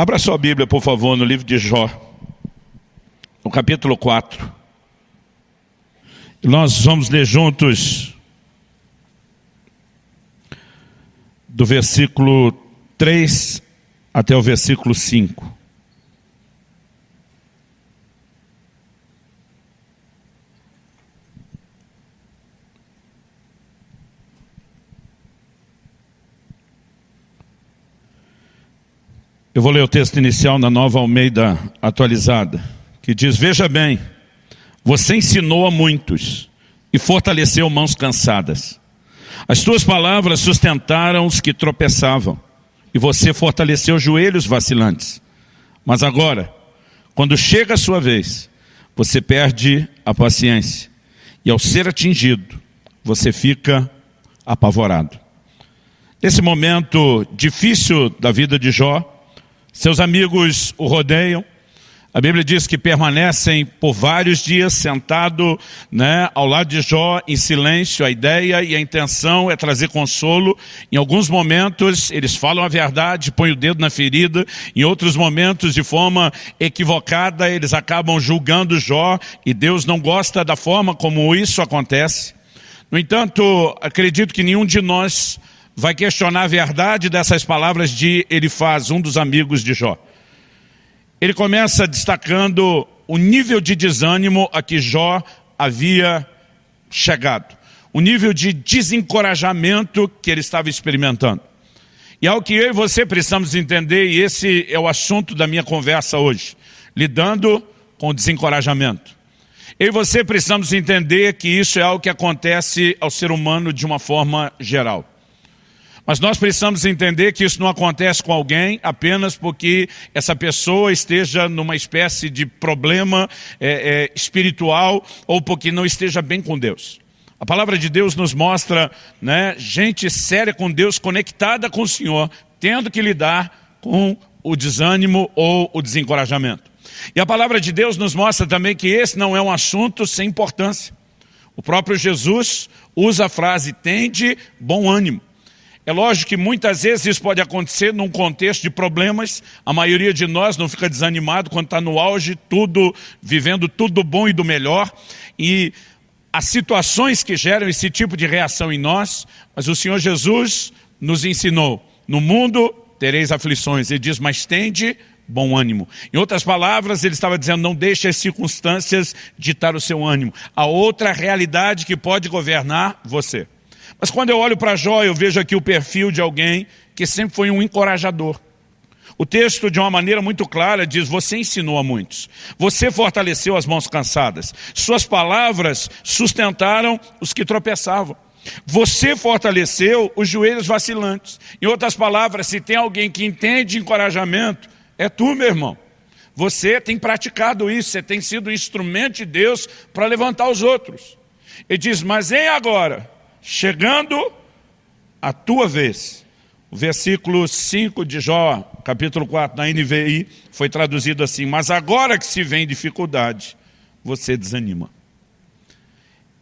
Abra sua Bíblia, por favor, no livro de Jó, no capítulo 4. Nós vamos ler juntos do versículo 3 até o versículo 5. Eu vou ler o texto inicial na Nova Almeida atualizada, que diz: veja bem, você ensinou a muitos e fortaleceu mãos cansadas. As tuas palavras sustentaram os que tropeçavam, e você fortaleceu joelhos vacilantes. Mas agora, quando chega a sua vez, você perde a paciência, e ao ser atingido, você fica apavorado. Nesse momento difícil da vida de Jó, seus amigos o rodeiam. A Bíblia diz que permanecem por vários dias sentado, ao lado de Jó em silêncio. A ideia e a intenção é trazer consolo. Em alguns momentos eles falam a verdade, põem o dedo na ferida. Em outros momentos, de forma equivocada, eles acabam julgando Jó, e Deus não gosta da forma como isso acontece. No entanto, acredito que nenhum de nós vai questionar a verdade dessas palavras de Elifaz, um dos amigos de Jó. Ele começa destacando o nível de desânimo a que Jó havia chegado, o nível de desencorajamento que ele estava experimentando. E é o que eu e você precisamos entender, e esse é o assunto da minha conversa hoje, lidando com o desencorajamento. Eu e você precisamos entender que isso é algo que acontece ao ser humano de uma forma geral. Mas nós precisamos entender que isso não acontece com alguém apenas porque essa pessoa esteja numa espécie de problema espiritual, ou porque não esteja bem com Deus. A palavra de Deus nos mostra, gente séria com Deus, conectada com o Senhor, tendo que lidar com o desânimo ou o desencorajamento. E a palavra de Deus nos mostra também que esse não é um assunto sem importância. O próprio Jesus usa a frase: tende bom ânimo. É lógico que muitas vezes isso pode acontecer num contexto de problemas. A maioria de nós não fica desanimado quando está no auge, vivendo tudo do bom e do melhor. E as situações que geram esse tipo de reação em nós, mas o Senhor Jesus nos ensinou: no mundo tereis aflições. Ele diz: mas tende bom ânimo. Em outras palavras, ele estava dizendo: não deixe as circunstâncias ditar o seu ânimo. Há outra realidade que pode governar você. Mas quando eu olho para Jó, eu vejo aqui o perfil de alguém que sempre foi um encorajador. O texto, de uma maneira muito clara, diz: você ensinou a muitos, você fortaleceu as mãos cansadas, suas palavras sustentaram os que tropeçavam, você fortaleceu os joelhos vacilantes. Em outras palavras, se tem alguém que entende encorajamento, é tu, meu irmão. Você tem praticado isso, você tem sido um instrumento de Deus para levantar os outros. Ele diz: mas agora, chegando a tua vez. O versículo 5 de Jó, capítulo 4, na NVI, foi traduzido assim: mas agora que se vem dificuldade, você desanima.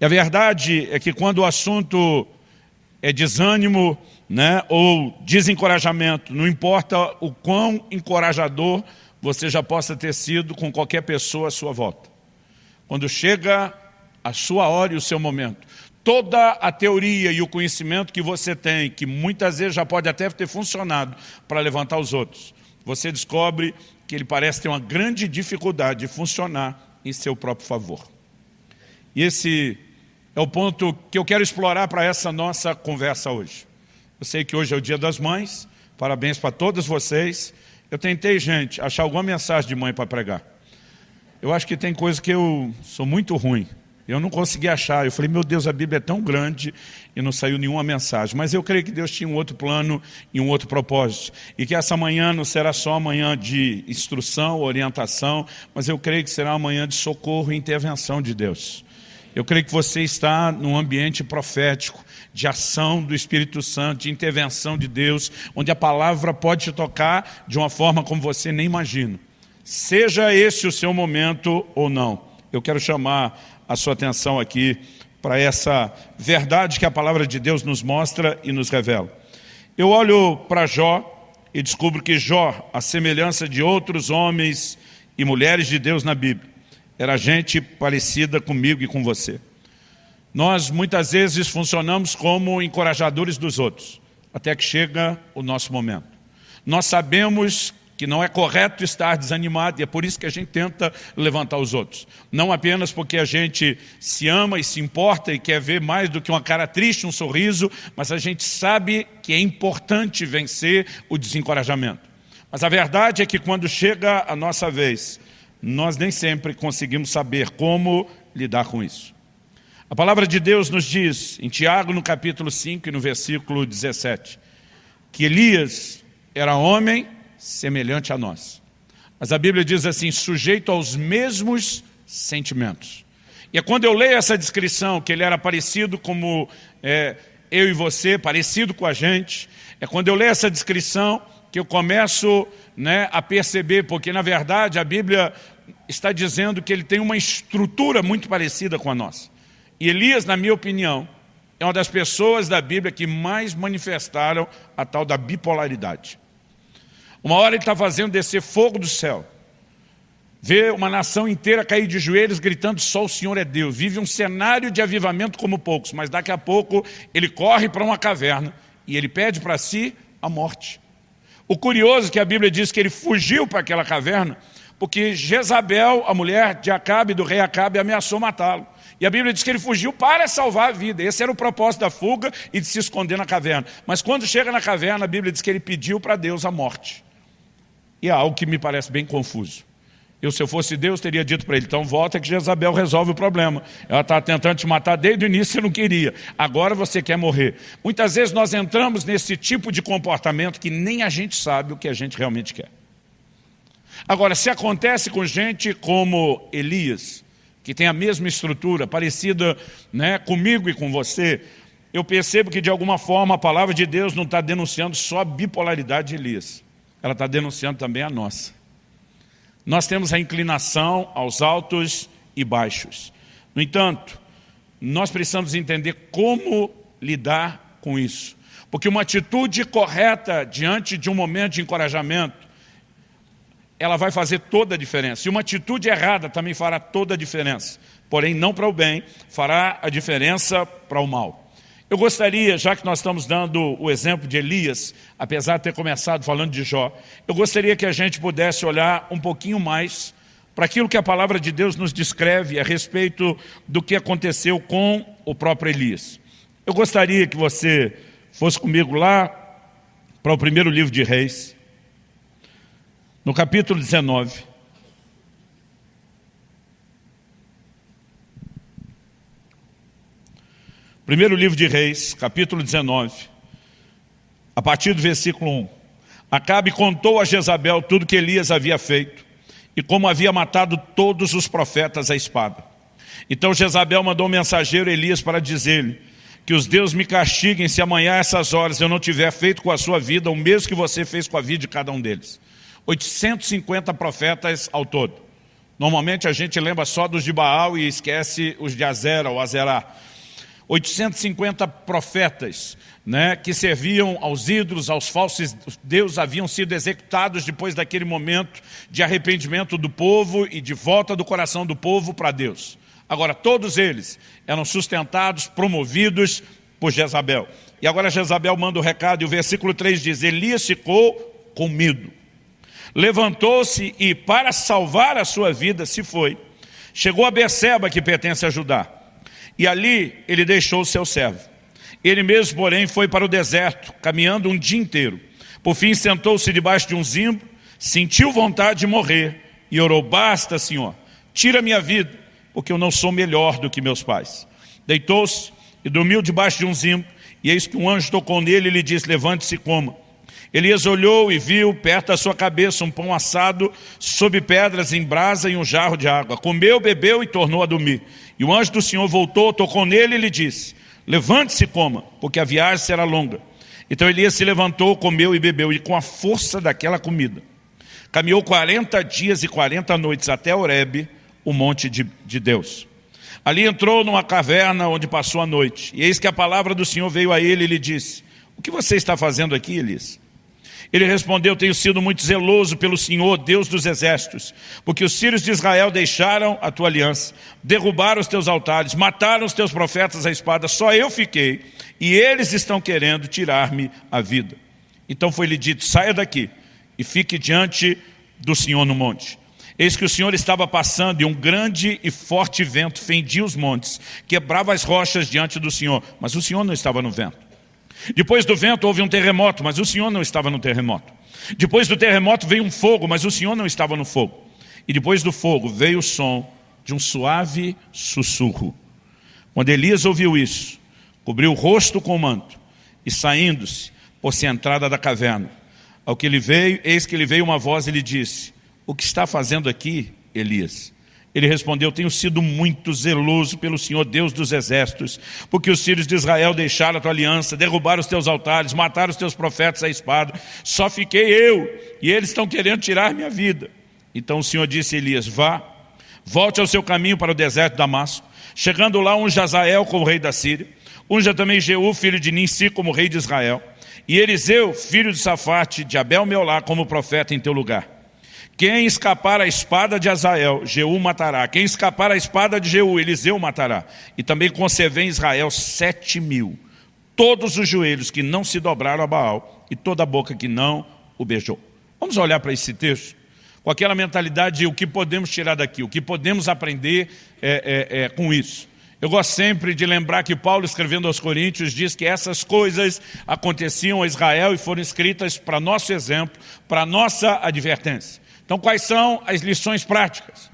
E a verdade é que quando o assunto é desânimo, ou desencorajamento, não importa o quão encorajador você já possa ter sido com qualquer pessoa à sua volta. Quando chega a sua hora e o seu momento, toda a teoria e o conhecimento que você tem, que muitas vezes já pode até ter funcionado para levantar os outros, você descobre que ele parece ter uma grande dificuldade de funcionar em seu próprio favor. E esse é o ponto que eu quero explorar para essa nossa conversa hoje. Eu sei que hoje é o Dia das Mães, parabéns para todas vocês. Eu tentei, gente, achar alguma mensagem de mãe para pregar. Eu acho que tem coisa que eu sou muito ruim. Eu não consegui achar. Eu falei: meu Deus, a Bíblia é tão grande, e não saiu nenhuma mensagem. Mas eu creio que Deus tinha um outro plano e um outro propósito. E que essa manhã não será só uma manhã de instrução, orientação, mas eu creio que será uma manhã de socorro e intervenção de Deus. Eu creio que você está num ambiente profético, de ação do Espírito Santo, de intervenção de Deus, onde a palavra pode te tocar de uma forma como você nem imagina. Seja esse o seu momento ou não. Eu quero chamar a sua atenção aqui para essa verdade que a palavra de Deus nos mostra e nos revela. Eu olho para Jó e descubro que Jó, à semelhança de outros homens e mulheres de Deus na Bíblia, era gente parecida comigo e com você. Nós muitas vezes funcionamos como encorajadores dos outros, até que chega o nosso momento. Nós sabemos que não é correto estar desanimado, e é por isso que a gente tenta levantar os outros. Não apenas porque a gente se ama e se importa e quer ver mais do que uma cara triste, um sorriso, mas a gente sabe que é importante vencer o desencorajamento. Mas a verdade é que quando chega a nossa vez, nós nem sempre conseguimos saber como lidar com isso. A palavra de Deus nos diz, em Tiago, no capítulo 5 e no versículo 17, que Elias era homem semelhante a nós. Mas a Bíblia diz assim, sujeito aos mesmos sentimentos. E é quando eu leio essa descrição, que ele era parecido como eu e você, parecido com a gente, é quando eu leio essa descrição que eu começo a perceber, porque na verdade a Bíblia está dizendo que ele tem uma estrutura muito parecida com a nossa. E Elias, na minha opinião, é uma das pessoas da Bíblia que mais manifestaram a tal da bipolaridade. Uma hora ele está fazendo descer fogo do céu, vê uma nação inteira cair de joelhos gritando só o Senhor é Deus, vive um cenário de avivamento como poucos, mas daqui a pouco ele corre para uma caverna e ele pede para si a morte. O curioso é que a Bíblia diz que ele fugiu para aquela caverna porque Jezabel, a mulher de Acabe, do rei Acabe, ameaçou matá-lo. E a Bíblia diz que ele fugiu para salvar a vida. Esse era o propósito da fuga e de se esconder na caverna. Mas quando chega na caverna, a Bíblia diz que ele pediu para Deus a morte. E é algo que me parece bem confuso. Se eu fosse Deus, teria dito para ele, então volta que Jezabel resolve o problema. Ela está tentando te matar desde o início, você não queria. Agora você quer morrer. Muitas vezes nós entramos nesse tipo de comportamento que nem a gente sabe o que a gente realmente quer. Agora, se acontece com gente como Elias, que tem a mesma estrutura, parecida comigo e com você, eu percebo que de alguma forma a palavra de Deus não está denunciando só a bipolaridade de Elias. Ela está denunciando também a nossa. Nós temos a inclinação aos altos e baixos. No entanto, nós precisamos entender como lidar com isso. Porque uma atitude correta diante de um momento de encorajamento, ela vai fazer toda a diferença. E uma atitude errada também fará toda a diferença. Porém, não para o bem, fará a diferença para o mal. Eu gostaria, já que nós estamos dando o exemplo de Elias, apesar de ter começado falando de Jó, eu gostaria que a gente pudesse olhar um pouquinho mais para aquilo que a palavra de Deus nos descreve a respeito do que aconteceu com o próprio Elias. Eu gostaria que você fosse comigo lá para o primeiro livro de Reis, no capítulo 19. Primeiro livro de Reis, capítulo 19, a partir do versículo 1. Acabe contou a Jezabel tudo que Elias havia feito e como havia matado todos os profetas à espada. Então Jezabel mandou um mensageiro a Elias para dizer-lhe que os deuses me castiguem se amanhã a essas horas eu não tiver feito com a sua vida o mesmo que você fez com a vida de cada um deles. 850 profetas ao todo. Normalmente a gente lembra só dos de Baal e esquece os de Azera ou Azerá. 850 profetas, que serviam aos ídolos, aos falsos deuses, haviam sido executados depois daquele momento de arrependimento do povo e de volta do coração do povo para Deus. Agora, todos eles eram sustentados, promovidos por Jezabel. E agora Jezabel manda o recado, e o versículo 3 diz, Elias ficou com medo. Levantou-se e, para salvar a sua vida, se foi. Chegou a Berseba, que pertence a Judá. E ali ele deixou o seu servo. Ele mesmo, porém, foi para o deserto, caminhando um dia inteiro. Por fim, sentou-se debaixo de um zimbro, sentiu vontade de morrer e orou, basta, Senhor, tira minha vida, porque eu não sou melhor do que meus pais. Deitou-se e dormiu debaixo de um zimbro, e eis que um anjo tocou nele e lhe disse, levante-se e coma. Elias olhou e viu perto da sua cabeça um pão assado sob pedras em brasa e um jarro de água. Comeu, bebeu e tornou a dormir. E o anjo do Senhor voltou, tocou nele e lhe disse, levante-se e coma, porque a viagem será longa. Então Elias se levantou, comeu e bebeu, e com a força daquela comida, caminhou 40 dias e 40 noites até Horebe, o monte de Deus. Ali entrou numa caverna onde passou a noite. E eis que a palavra do Senhor veio a ele e lhe disse, o que você está fazendo aqui, Elias? Ele respondeu: tenho sido muito zeloso pelo Senhor, Deus dos exércitos, porque os filhos de Israel deixaram a tua aliança, derrubaram os teus altares, mataram os teus profetas à espada, só eu fiquei, e eles estão querendo tirar-me a vida. Então foi-lhe dito: saia daqui e fique diante do Senhor no monte. Eis que o Senhor estava passando, e um grande e forte vento fendia os montes, quebrava as rochas diante do Senhor, mas o Senhor não estava no vento. Depois do vento houve um terremoto, mas o Senhor não estava no terremoto. Depois do terremoto veio um fogo, mas o Senhor não estava no fogo. E depois do fogo veio o som de um suave sussurro. Quando Elias ouviu isso, cobriu o rosto com o manto e, saindo-se, pôs-se à entrada da caverna. Ao que ele veio, eis que lhe veio uma voz e lhe disse: o que está fazendo aqui, Elias? Ele respondeu: tenho sido muito zeloso pelo Senhor, Deus dos exércitos, porque os filhos de Israel deixaram a tua aliança, derrubaram os teus altares, mataram os teus profetas à espada. Só fiquei eu, e eles estão querendo tirar minha vida. Então o Senhor disse a Elias: vá, volte ao seu caminho para o deserto de Damasco. Chegando lá, unja Hazael como rei da Síria, unja também Jeú, filho de Nimsi, como rei de Israel, e Eliseu, filho de Safate, de Abel-Meolá, como profeta em teu lugar. Quem escapar à espada de Hazael, Jeú matará. Quem escapar à espada de Jeú, Eliseu matará. E também concevei em Israel 7.000, todos os joelhos que não se dobraram a Baal, e toda a boca que não o beijou. Vamos olhar para esse texto com aquela mentalidade de o que podemos tirar daqui, o que podemos aprender com isso. Eu gosto sempre de lembrar que Paulo, escrevendo aos Coríntios, diz que essas coisas aconteciam a Israel e foram escritas para nosso exemplo, para nossa advertência. Então, quais são as lições práticas?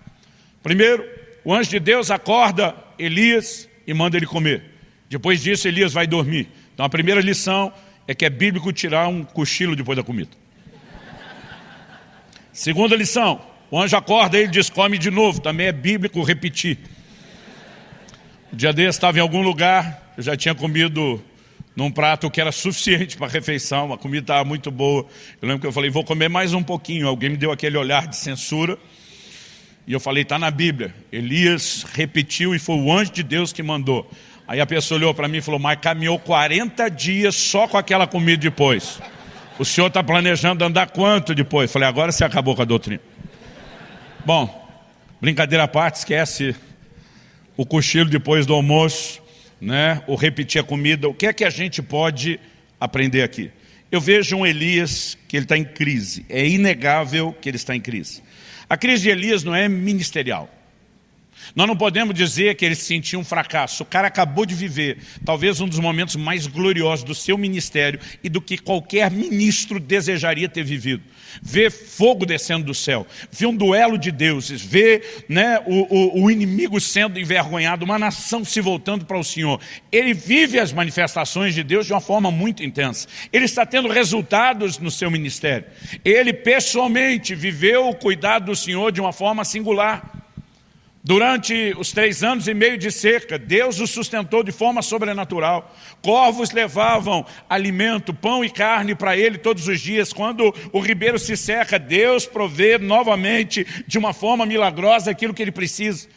Primeiro, o anjo de Deus acorda Elias e manda ele comer. Depois disso, Elias vai dormir. Então, a primeira lição é que é bíblico tirar um cochilo depois da comida. Segunda lição, o anjo acorda e ele diz: come de novo. Também é bíblico repetir. Um dia desse, estava em algum lugar, eu já tinha comido num prato que era suficiente para a refeição, a comida estava muito boa. Eu lembro que eu falei: vou comer mais um pouquinho. Alguém me deu aquele olhar de censura. E eu falei: está na Bíblia. Elias repetiu e foi o anjo de Deus que mandou. Aí a pessoa olhou para mim e falou: mas caminhou 40 dias só com aquela comida depois. O senhor está planejando andar quanto depois? Eu falei: agora você acabou com a doutrina. Bom, brincadeira à parte, esquece o cochilo depois do almoço, né? Ou repetir a comida. O que é que a gente pode aprender aqui? Eu vejo um Elias que ele está em crise. É inegável que ele está em crise. A crise de Elias não é ministerial. Nós não podemos dizer que ele se sentiu um fracasso. O cara acabou de viver talvez um dos momentos mais gloriosos do seu ministério e do que qualquer ministro desejaria ter vivido. Ver fogo descendo do céu, ver um duelo de deuses, ver, né, o inimigo sendo envergonhado, uma nação se voltando para o Senhor. Ele vive as manifestações de Deus de uma forma muito intensa. Ele está tendo resultados no seu ministério. Ele pessoalmente viveu o cuidado do Senhor de uma forma singular. Durante os 3 anos e meio de seca, Deus o sustentou de forma sobrenatural. Corvos levavam alimento, pão e carne para ele todos os dias. Quando o ribeiro se seca, Deus provê novamente de uma forma milagrosa aquilo que ele precisa.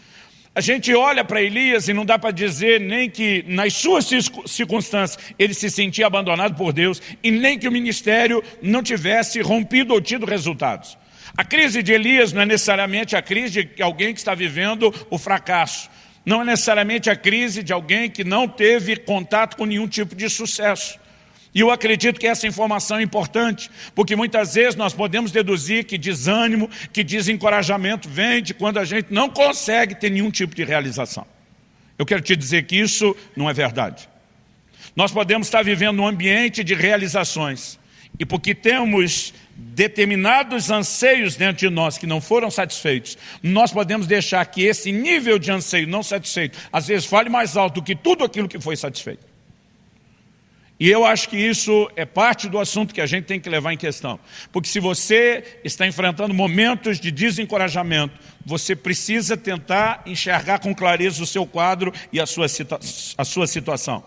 A gente olha para Elias e não dá para dizer nem que nas suas circunstâncias ele se sentia abandonado por Deus e nem que o ministério não tivesse rompido ou tido resultados. A crise de Elias não é necessariamente a crise de alguém que está vivendo o fracasso. Não é necessariamente a crise de alguém que não teve contato com nenhum tipo de sucesso. E eu acredito que essa informação é importante, porque muitas vezes nós podemos deduzir que desânimo, que desencorajamento vem de quando a gente não consegue ter nenhum tipo de realização. Eu quero te dizer que isso não é verdade. Nós podemos estar vivendo um ambiente de realizações, e porque temos determinados anseios dentro de nós que não foram satisfeitos, nós podemos deixar que esse nível de anseio não satisfeito, às vezes fale mais alto do que tudo aquilo que foi satisfeito. E eu acho que isso é parte do assunto que a gente tem que levar em questão. Porque se você está enfrentando momentos de desencorajamento, você precisa tentar enxergar com clareza o seu quadro e a sua situação.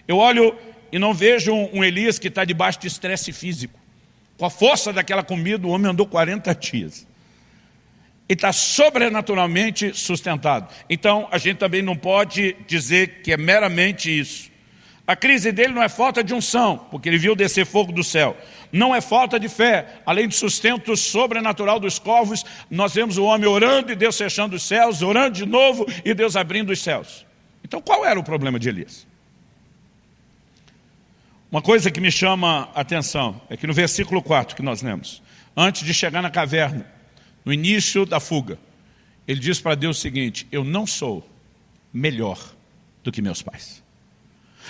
Eu olho e não vejo um Elias que está debaixo de estresse físico. Com a força daquela comida, o homem andou 40 dias. Ele está sobrenaturalmente sustentado. Então, a gente também não pode dizer que é meramente isso. A crise dele não é falta de unção, porque ele viu descer fogo do céu. Não é falta de fé. Além do sustento sobrenatural dos corvos, nós vemos o homem orando e Deus fechando os céus, orando de novo e Deus abrindo os céus. Então qual era o problema de Elias? Uma coisa que me chama a atenção é que no versículo 4 que nós lemos, antes de chegar na caverna, no início da fuga, ele diz para Deus o seguinte: eu não sou melhor do que meus pais.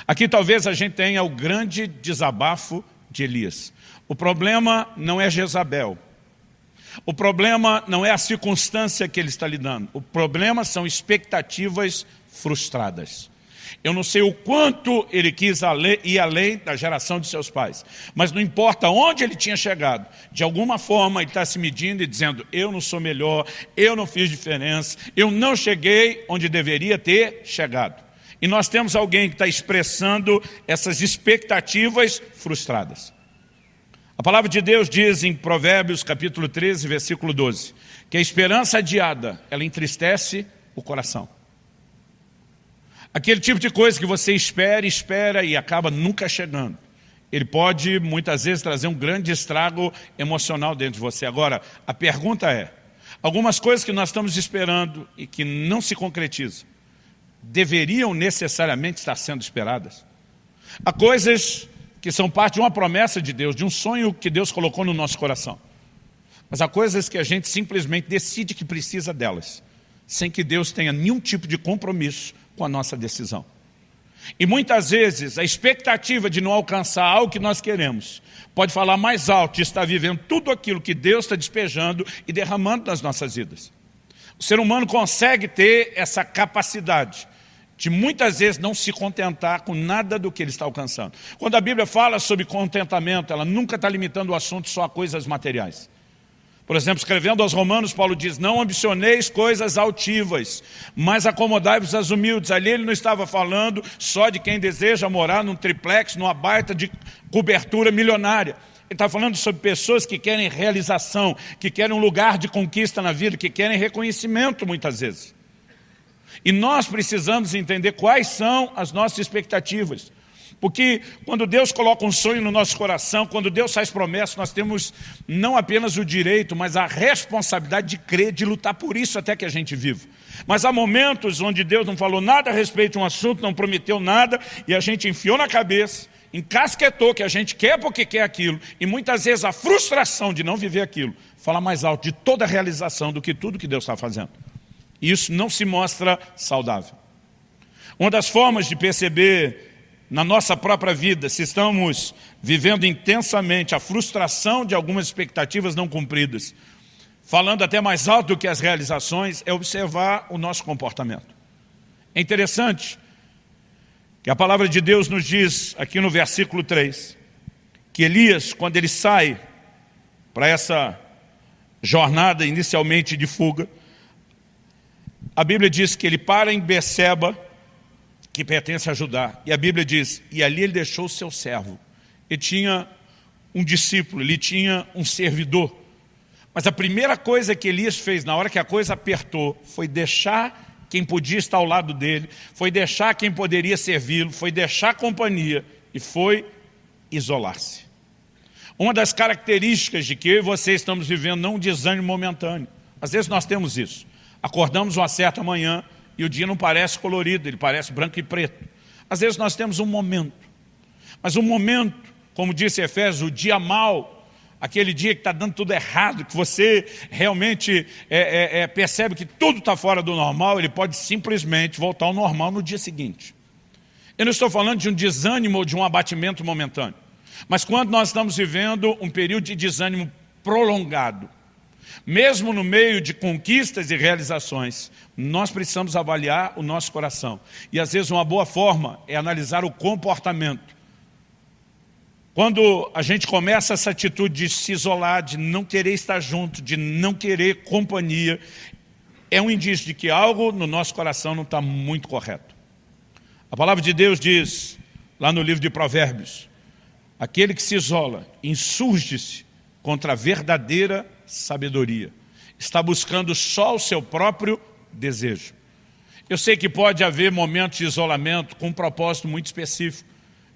Aqui talvez a gente tenha o grande desabafo de Elias. O problema não é Jezabel. O problema não é a circunstância que ele está lidando. O problema são expectativas frustradas. Eu não sei o quanto ele quis ir além da geração de seus pais. Mas não importa onde ele tinha chegado. De alguma forma ele está se medindo e dizendo: eu não sou melhor, eu não fiz diferença, eu não cheguei onde deveria ter chegado. E nós temos alguém que está expressando essas expectativas frustradas. A palavra de Deus diz em Provérbios capítulo 13, versículo 12, que a esperança adiada, ela entristece o coração. Aquele tipo de coisa que você espera e acaba nunca chegando. Ele pode, muitas vezes, trazer um grande estrago emocional dentro de você. Agora, a pergunta é, algumas coisas que nós estamos esperando e que não se concretizam, deveriam necessariamente estar sendo esperadas? Há coisas que são parte de uma promessa de Deus, de um sonho que Deus colocou no nosso coração. Mas há coisas que a gente simplesmente decide que precisa delas, sem que Deus tenha nenhum tipo de compromisso com a nossa decisão. E muitas vezes a expectativa de não alcançar algo que nós queremos pode falar mais alto e estar vivendo tudo aquilo que Deus está despejando e derramando nas nossas vidas. O ser humano consegue ter essa capacidade de muitas vezes não se contentar com nada do que ele está alcançando. Quando a Bíblia fala sobre contentamento, ela nunca está limitando o assunto só a coisas materiais. Por exemplo, escrevendo aos Romanos, Paulo diz: não ambicioneis coisas altivas, mas acomodai-vos às humildes. Ali ele não estava falando só de quem deseja morar num triplex, numa baita de cobertura milionária. Ele está falando sobre pessoas que querem realização, que querem um lugar de conquista na vida, que querem reconhecimento muitas vezes. E nós precisamos entender quais são as nossas expectativas. Porque quando Deus coloca um sonho no nosso coração, quando Deus faz promessas, nós temos não apenas o direito, mas a responsabilidade de crer, de lutar por isso até que a gente viva. Mas há momentos onde Deus não falou nada a respeito de um assunto, não prometeu nada, e a gente enfiou na cabeça, encasquetou que a gente quer porque quer aquilo, e muitas vezes a frustração de não viver aquilo fala mais alto de toda a realização do que tudo que Deus está fazendo. E isso não se mostra saudável. Uma das formas de perceber na nossa própria vida se estamos vivendo intensamente a frustração de algumas expectativas não cumpridas, falando até mais alto do que as realizações, é observar o nosso comportamento. É interessante que a palavra de Deus nos diz, aqui no versículo 3, que Elias, quando ele sai para essa jornada inicialmente de fuga, a Bíblia diz que ele para em Beceba, que pertence a Judá, e a Bíblia diz, e ali ele deixou o seu servo. Ele tinha um discípulo, ele tinha um servidor. Mas a primeira coisa que Elias fez, na hora que a coisa apertou, foi deixar quem podia estar ao lado dele, foi deixar quem poderia servi-lo, foi deixar a companhia e foi isolar-se. Uma das características de que eu e você estamos vivendo não um desânimo momentâneo. Às vezes nós temos isso. Acordamos uma certa manhã e o dia não parece colorido, ele parece branco e preto. Às vezes nós temos um momento. Mas um momento, como disse Efésios, o dia mau, aquele dia que está dando tudo errado, que você realmente percebe que tudo está fora do normal, ele pode simplesmente voltar ao normal no dia seguinte. Eu não estou falando de um desânimo ou de um abatimento momentâneo. Mas quando nós estamos vivendo um período de desânimo prolongado, mesmo no meio de conquistas e realizações, nós precisamos avaliar o nosso coração. E às vezes uma boa forma é analisar o comportamento. Quando a gente começa essa atitude de se isolar, de não querer estar junto, de não querer companhia, é um indício de que algo no nosso coração não está muito correto. A palavra de Deus diz, lá no livro de Provérbios, aquele que se isola, insurge-se contra a verdadeira sabedoria. Está buscando só o seu próprio desejo. Eu sei que pode haver momentos de isolamento com um propósito muito específico.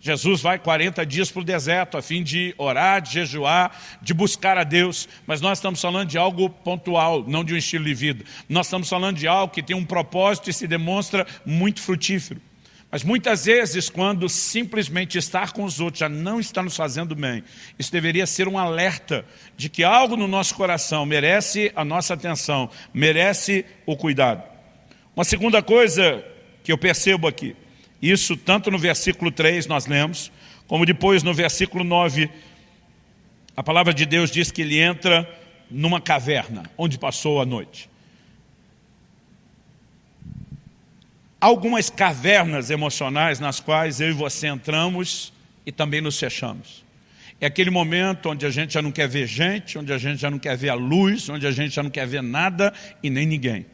Jesus vai 40 dias para o deserto a fim de orar, de jejuar, de buscar a Deus. Mas nós estamos falando de algo pontual, não de um estilo de vida. Nós estamos falando de algo que tem um propósito e se demonstra muito frutífero. Mas muitas vezes, quando simplesmente estar com os outros já não está nos fazendo bem, isso deveria ser um alerta de que algo no nosso coração merece a nossa atenção, merece o cuidado. Uma segunda coisa que eu percebo aqui, isso tanto no versículo 3 nós lemos, como depois no versículo 9, a palavra de Deus diz que ele entra numa caverna, onde passou a noite. Há algumas cavernas emocionais nas quais eu e você entramos e também nos fechamos. É aquele momento onde a gente já não quer ver gente, onde a gente já não quer ver a luz, onde a gente já não quer ver nada e nem ninguém.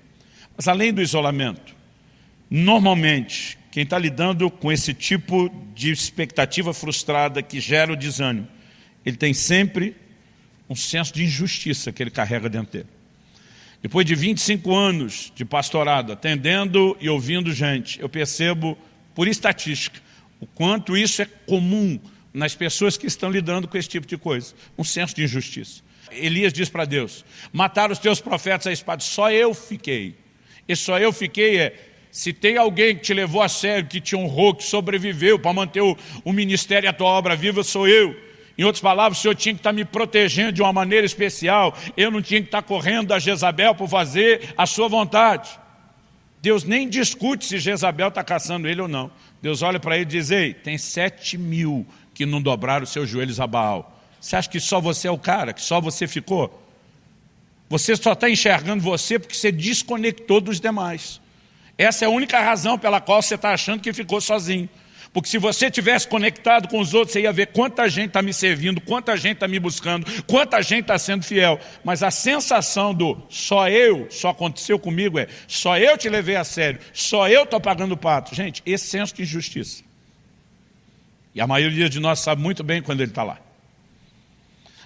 Mas além do isolamento, normalmente, quem está lidando com esse tipo de expectativa frustrada que gera o desânimo, ele tem sempre um senso de injustiça que ele carrega dentro dele. Depois de 25 anos de pastorado, atendendo e ouvindo gente, eu percebo, por estatística, o quanto isso é comum nas pessoas que estão lidando com esse tipo de coisa. Um senso de injustiça. Elias diz para Deus, mataram os teus profetas à espada, só eu fiquei. E só eu fiquei se tem alguém que te levou a sério, que te honrou, que sobreviveu para manter o ministério e a tua obra viva, sou eu. Em outras palavras, o Senhor tinha que estar me protegendo de uma maneira especial. Eu não tinha que estar correndo da Jezabel por fazer a sua vontade. Deus nem discute se Jezabel está caçando ele ou não. Deus olha para ele e diz, ei, tem 7.000 que não dobraram os seus joelhos a Baal. Você acha que só você é o cara, que só você ficou? Você só está enxergando você porque você desconectou dos demais. Essa é a única razão pela qual você está achando que ficou sozinho. Porque se você tivesse conectado com os outros, você ia ver quanta gente está me servindo, quanta gente está me buscando, quanta gente está sendo fiel. Mas a sensação do só aconteceu comigo só eu te levei a sério, só eu estou pagando o pato. Gente, esse senso de injustiça. E a maioria de nós sabe muito bem quando ele está lá.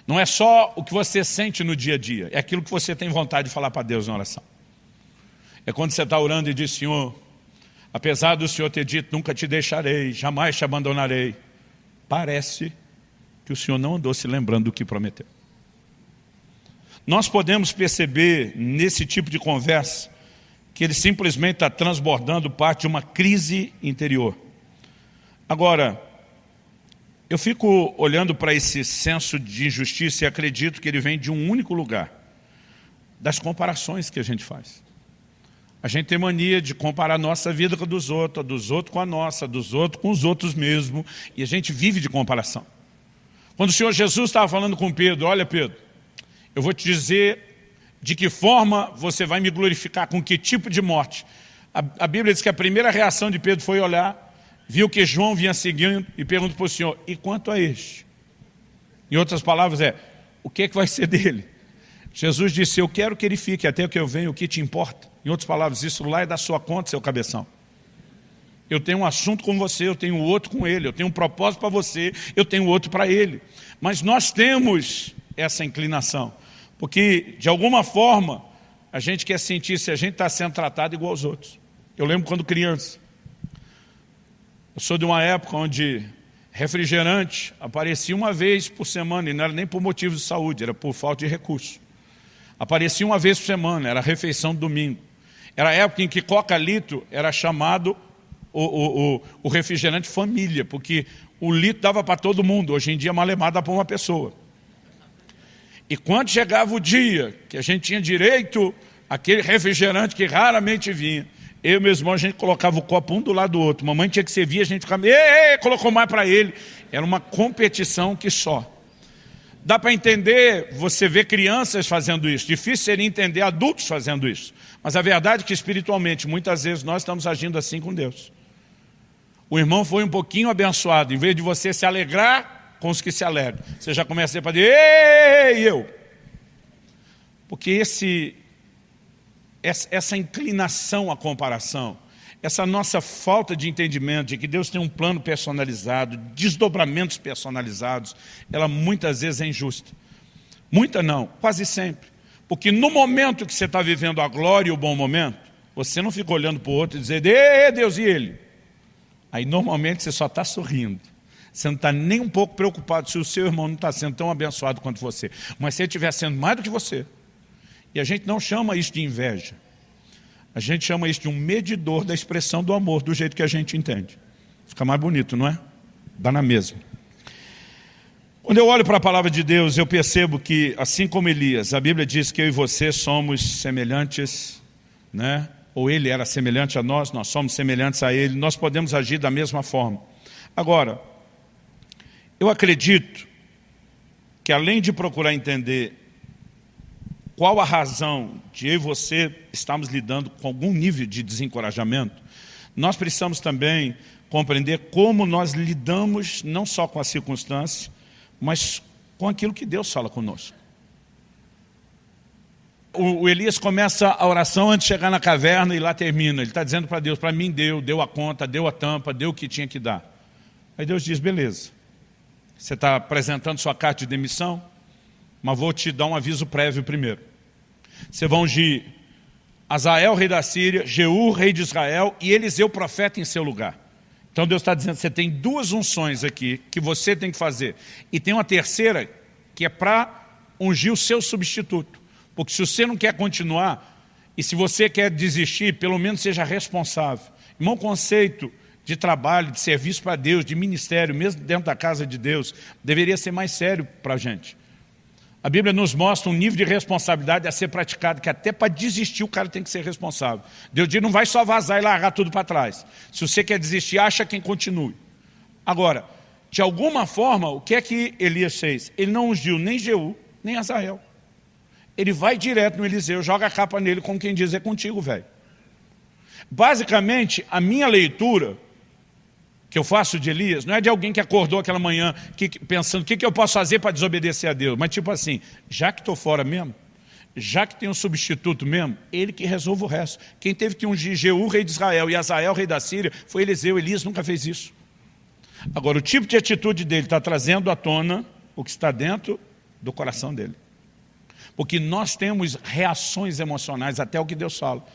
Não é só o que você sente no dia a dia, é aquilo que você tem vontade de falar para Deus na oração. É quando você está orando e diz, Senhor, apesar do Senhor ter dito, nunca te deixarei, jamais te abandonarei, parece que o Senhor não andou se lembrando do que prometeu. Nós podemos perceber nesse tipo de conversa que ele simplesmente está transbordando parte de uma crise interior. Agora, eu fico olhando para esse senso de injustiça e acredito que ele vem de um único lugar, das comparações que a gente faz. A gente tem mania de comparar a nossa vida com a dos outros com a nossa, dos outros com os outros mesmo, e a gente vive de comparação. Quando o Senhor Jesus estava falando com Pedro, olha Pedro, eu vou te dizer de que forma você vai me glorificar, com que tipo de morte. A Bíblia diz que a primeira reação de Pedro foi olhar, viu que João vinha seguindo e pergunta para o Senhor, e quanto a este? Em outras palavras o que vai ser dele? Jesus disse, eu quero que ele fique até que eu venha, o que te importa? Em outras palavras, isso lá é da sua conta, seu cabeção. Eu tenho um assunto com você, eu tenho outro com ele, eu tenho um propósito para você, eu tenho outro para ele. Mas nós temos essa inclinação, porque de alguma forma a gente quer sentir se a gente está sendo tratado igual aos outros. Eu lembro quando criança, eu sou de uma época onde refrigerante aparecia uma vez por semana, e não era nem por motivos de saúde, era por falta de recurso. Aparecia uma vez por semana, era a refeição do domingo. Era a época em que Coca-Litro era chamado o refrigerante família, porque o litro dava para todo mundo, hoje em dia malemar dá para uma pessoa. E quando chegava o dia que a gente tinha direito àquele refrigerante que raramente vinha, eu e meu irmão, a gente colocava o copo um do lado do outro. Mamãe tinha que servir, a gente ficava, colocou mais para ele. Era uma competição que só. Dá para entender, você vê crianças fazendo isso. Difícil seria entender adultos fazendo isso. Mas a verdade é que espiritualmente, muitas vezes, nós estamos agindo assim com Deus. O irmão foi um pouquinho abençoado. Em vez de você se alegrar com os que se alegram, você já começa a dizer, ei, eu. Porque essa inclinação à comparação, essa nossa falta de entendimento de que Deus tem um plano personalizado, desdobramentos personalizados, ela muitas vezes é injusta. Muita não, quase sempre. Porque no momento que você está vivendo a glória e o bom momento, você não fica olhando para o outro e dizendo, Deus e ele. Aí normalmente você só está sorrindo. Você não está nem um pouco preocupado se o seu irmão não está sendo tão abençoado quanto você. Mas se ele estiver sendo mais do que você, e a gente não chama isso de inveja, a gente chama isso de um medidor da expressão do amor, do jeito que a gente entende. Fica mais bonito, não é? Dá na mesma. Quando eu olho para a palavra de Deus, eu percebo que, assim como Elias, a Bíblia diz que eu e você somos semelhantes, né? Ou ele era semelhante a nós somos semelhantes a ele, nós podemos agir da mesma forma. Agora, eu acredito que além de procurar entender qual a razão de eu e você estarmos lidando com algum nível de desencorajamento, nós precisamos também compreender como nós lidamos não só com a circunstância, mas com aquilo que Deus fala conosco. O Elias começa a oração antes de chegar na caverna e lá termina. Ele está dizendo para Deus, para mim deu a conta, deu a tampa, deu o que tinha que dar. Aí Deus diz, beleza, você está apresentando sua carta de demissão, mas vou te dar um aviso prévio primeiro. Você vai ungir Azael, rei da Síria, Jeú, rei de Israel, e Eliseu, profeta, em seu lugar. Então Deus está dizendo, você tem duas unções aqui que você tem que fazer. E tem uma terceira que é para ungir o seu substituto. Porque se você não quer continuar, e se você quer desistir, pelo menos seja responsável. Irmão, conceito de trabalho, de serviço para Deus, de ministério, mesmo dentro da casa de Deus, deveria ser mais sério para a gente. A Bíblia nos mostra um nível de responsabilidade a ser praticado, que até para desistir o cara tem que ser responsável. Deus diz, não vai só vazar e largar tudo para trás. Se você quer desistir, acha quem continue. Agora, de alguma forma, o que é que Elias fez? Ele não ungiu nem Jeú, nem Azael. Ele vai direto no Eliseu, joga a capa nele, como quem diz, é contigo, velho. Basicamente, a minha leitura que eu faço de Elias, não é de alguém que acordou aquela manhã pensando o que eu posso fazer para desobedecer a Deus, mas tipo assim, já que estou fora mesmo, já que tem um substituto mesmo, ele que resolve o resto. Quem teve que ungir Jeú, rei de Israel, e Azael, rei da Síria, foi Eliseu. Elias nunca fez isso. Agora, o tipo de atitude dele está trazendo à tona o que está dentro do coração dele. Porque nós temos reações emocionais até o que Deus fala.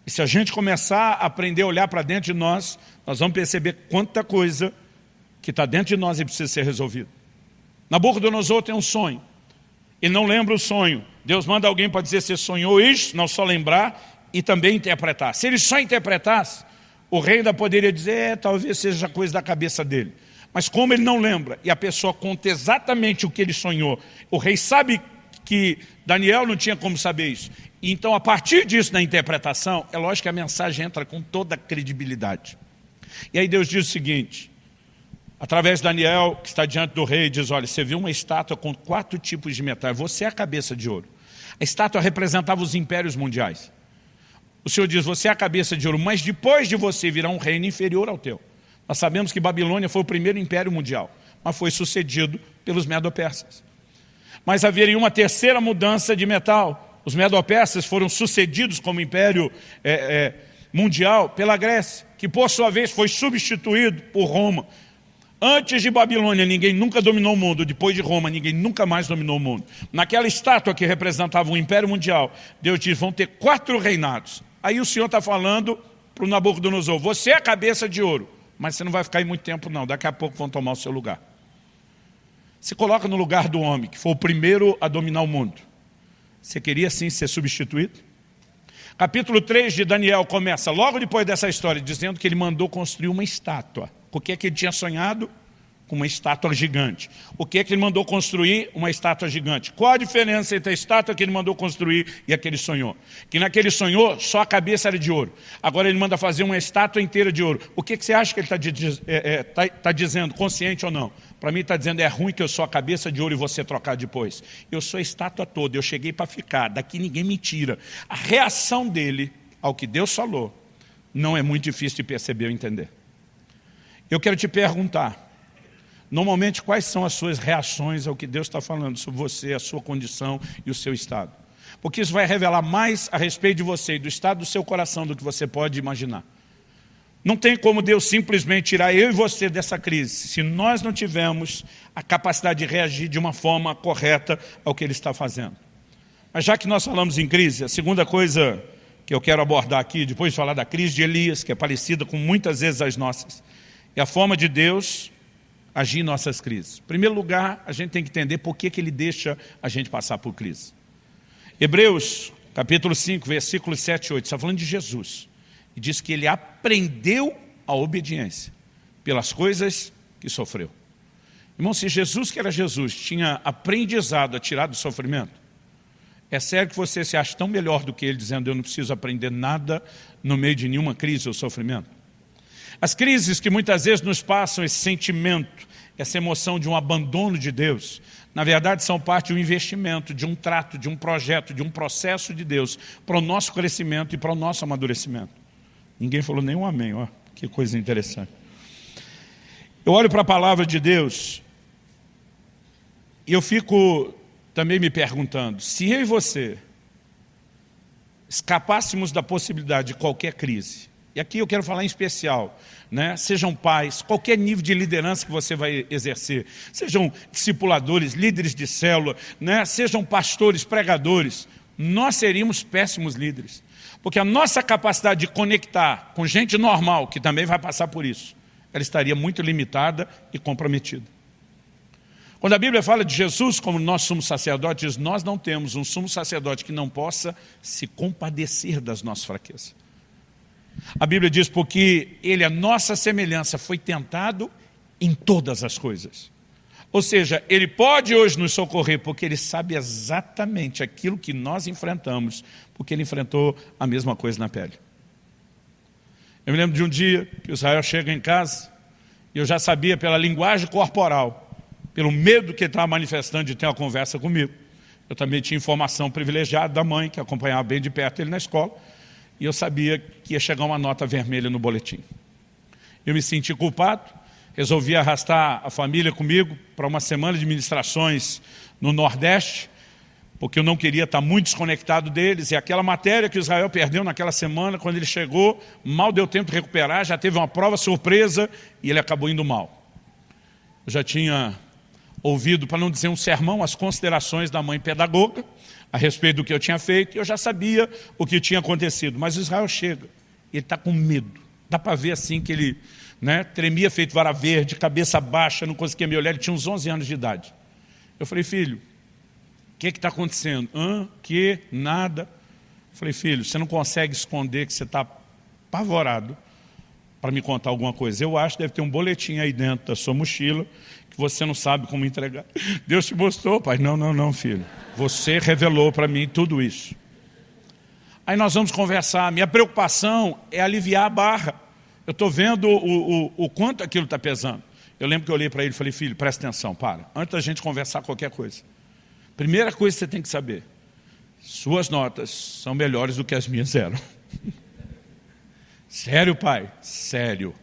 E se a gente começar a aprender a olhar para dentro de nós, nós vamos perceber quanta coisa que está dentro de nós e precisa ser resolvida. Nabucodonosor tem um sonho. Ele não lembra o sonho. Deus manda alguém para dizer se você sonhou isso, não só lembrar, e também interpretar. Se ele só interpretasse, o rei ainda poderia dizer, talvez seja coisa da cabeça dele. Mas como ele não lembra, e a pessoa conta exatamente o que ele sonhou, o rei sabe que Daniel não tinha como saber isso. Então, a partir disso, na interpretação, é lógico que a mensagem entra com toda a credibilidade. E aí Deus diz o seguinte, através de Daniel, que está diante do rei, diz, olha, você viu uma estátua com 4 tipos de metal, você é a cabeça de ouro. A estátua representava os impérios mundiais. O Senhor diz, você é a cabeça de ouro, mas depois de você virá um reino inferior ao teu. Nós sabemos que Babilônia foi o primeiro império mundial, mas foi sucedido pelos Medo-Persas. Mas haveria uma terceira mudança de metal. Os Medo-Persas foram sucedidos como império mundial pela Grécia, que por sua vez foi substituído por Roma. Antes de Babilônia, ninguém nunca dominou o mundo. Depois de Roma, ninguém nunca mais dominou o mundo. Naquela estátua que representava o império mundial, Deus diz, vão ter 4 reinados. Aí o Senhor está falando para o Nabucodonosor, você é a cabeça de ouro, mas você não vai ficar aí muito tempo não, daqui a pouco vão tomar o seu lugar. Se coloca no lugar do homem, que foi o primeiro a dominar o mundo. Você queria sim ser substituído? Capítulo 3 de Daniel começa logo depois dessa história, dizendo que ele mandou construir uma estátua. O que é que ele tinha sonhado? Com uma estátua gigante. O que é que ele mandou construir? Uma estátua gigante. Qual a diferença entre a estátua que ele mandou construir e a que ele sonhou? Que naquele sonhou, só a cabeça era de ouro. Agora ele manda fazer uma estátua inteira de ouro. O que você acha que ele está dizendo, consciente ou não? Para mim está dizendo, é ruim que eu sou a cabeça de ouro e você trocar depois. Eu sou a estátua toda, eu cheguei para ficar, daqui ninguém me tira. A reação dele ao que Deus falou não é muito difícil de perceber ou entender. Eu quero te perguntar, normalmente, quais são as suas reações ao que Deus está falando sobre você, a sua condição e o seu estado? Porque isso vai revelar mais a respeito de você e do estado do seu coração do que você pode imaginar. Não tem como Deus simplesmente tirar eu e você dessa crise, se nós não tivermos a capacidade de reagir de uma forma correta ao que Ele está fazendo. Mas já que nós falamos em crise, a segunda coisa que eu quero abordar aqui, depois de falar da crise de Elias, que é parecida com muitas vezes as nossas, é a forma de Deus agir em nossas crises? Em primeiro lugar, a gente tem que entender por que Ele deixa a gente passar por crise. Hebreus, capítulo 5, versículos 7 e 8, está falando de Jesus. E diz que Ele aprendeu a obediência pelas coisas que sofreu. Irmão, se Jesus, que era Jesus, tinha aprendizado a tirar do sofrimento, é sério que você se acha tão melhor do que Ele, dizendo, eu não preciso aprender nada no meio de nenhuma crise ou sofrimento? As crises que muitas vezes nos passam, esse sentimento, essa emoção de um abandono de Deus, na verdade são parte de um investimento, de um trato, de um projeto, de um processo de Deus para o nosso crescimento e para o nosso amadurecimento. Ninguém falou nenhum amém, ó, que coisa interessante. Eu olho para a palavra de Deus e eu fico também me perguntando, se eu e você escapássemos da possibilidade de qualquer crise, e aqui eu quero falar em especial, né? Sejam pais, qualquer nível de liderança que você vai exercer, sejam discipuladores, líderes de célula, né? Sejam pastores, pregadores, nós seríamos péssimos líderes. Porque a nossa capacidade de conectar com gente normal, que também vai passar por isso, ela estaria muito limitada e comprometida. Quando a Bíblia fala de Jesus como nosso sumo sacerdote, diz, nós não temos um sumo sacerdote que não possa se compadecer das nossas fraquezas. A Bíblia diz, porque Ele, a nossa semelhança, foi tentado em todas as coisas. Ou seja, Ele pode hoje nos socorrer, porque Ele sabe exatamente aquilo que nós enfrentamos, porque Ele enfrentou a mesma coisa na pele. Eu me lembro de um dia que Israel chega em casa, e eu já sabia pela linguagem corporal, pelo medo que ele estava manifestando de ter uma conversa comigo. Eu também tinha informação privilegiada da mãe, que acompanhava bem de perto ele na escola, e eu sabia que ia chegar uma nota vermelha no boletim. Eu me senti culpado, resolvi arrastar a família comigo para uma semana de ministrações no Nordeste, porque eu não queria estar muito desconectado deles, e aquela matéria que Israel perdeu naquela semana, quando ele chegou, mal deu tempo de recuperar, já teve uma prova surpresa, e ele acabou indo mal. Eu já tinha ouvido, para não dizer um sermão, as considerações da mãe pedagoga, a respeito do que eu tinha feito, e eu já sabia o que tinha acontecido. Mas Israel chega, ele está com medo. Dá para ver assim que ele, né, tremia feito vara verde, cabeça baixa, não conseguia me olhar, ele tinha uns 11 anos de idade. Eu falei, filho, o que está acontecendo? Que? Nada. Eu falei, filho, você não consegue esconder que você está apavorado para me contar alguma coisa. Eu acho que deve ter um boletim aí dentro da sua mochila, que você não sabe como entregar. Deus te mostrou, pai. Não, filho. Você revelou para mim tudo isso. Aí nós vamos conversar. Minha preocupação é aliviar a barra. Eu estou vendo o quanto aquilo está pesando. Eu lembro que eu olhei para ele e falei, filho, presta atenção, para. Antes da gente conversar qualquer coisa. Primeira coisa que você tem que saber. Suas notas são melhores do que as minhas eram. Sério, pai? Sério.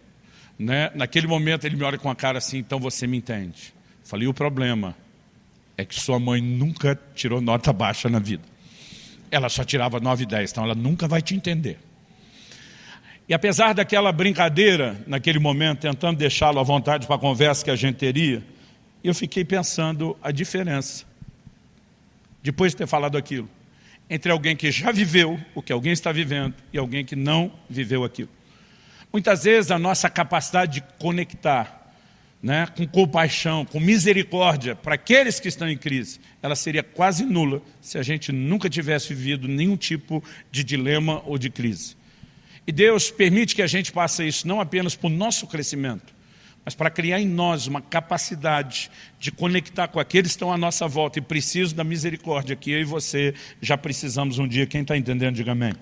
Né? Naquele momento ele me olha com a cara assim, então você me entende. Falei, o problema é que sua mãe nunca tirou nota baixa na vida. Ela só tirava 9 e 10, então ela nunca vai te entender. E apesar daquela brincadeira, naquele momento, tentando deixá-lo à vontade para a conversa que a gente teria, eu fiquei pensando a diferença, depois de ter falado aquilo, entre alguém que já viveu o que alguém está vivendo e alguém que não viveu aquilo. Muitas vezes a nossa capacidade de conectar, né, com compaixão, com misericórdia para aqueles que estão em crise, ela seria quase nula se a gente nunca tivesse vivido nenhum tipo de dilema ou de crise. E Deus permite que a gente passe isso não apenas para o nosso crescimento, mas para criar em nós uma capacidade de conectar com aqueles que estão à nossa volta e precisam da misericórdia que eu e você já precisamos um dia. Quem está entendendo, diga amém.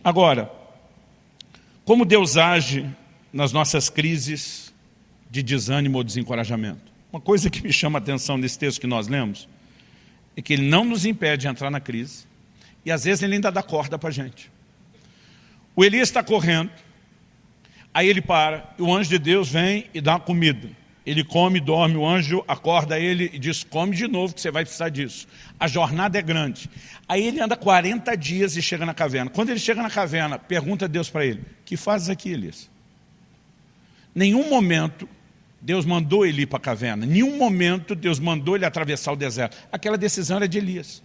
Agora, como Deus age nas nossas crises de desânimo ou desencorajamento? Uma coisa que me chama a atenção nesse texto que nós lemos é que Ele não nos impede de entrar na crise e às vezes Ele ainda dá corda para a gente. O Elias está correndo, aí ele para, e o anjo de Deus vem e dá uma comida. Ele come, dorme, o anjo acorda ele e diz, come de novo que você vai precisar disso. A jornada é grande. Aí ele anda 40 dias e chega na caverna. Quando ele chega na caverna, pergunta a Deus para ele, que fazes aqui, Elias? Nenhum momento Deus mandou ele ir para a caverna. Nenhum momento Deus mandou ele atravessar o deserto. Aquela decisão era de Elias.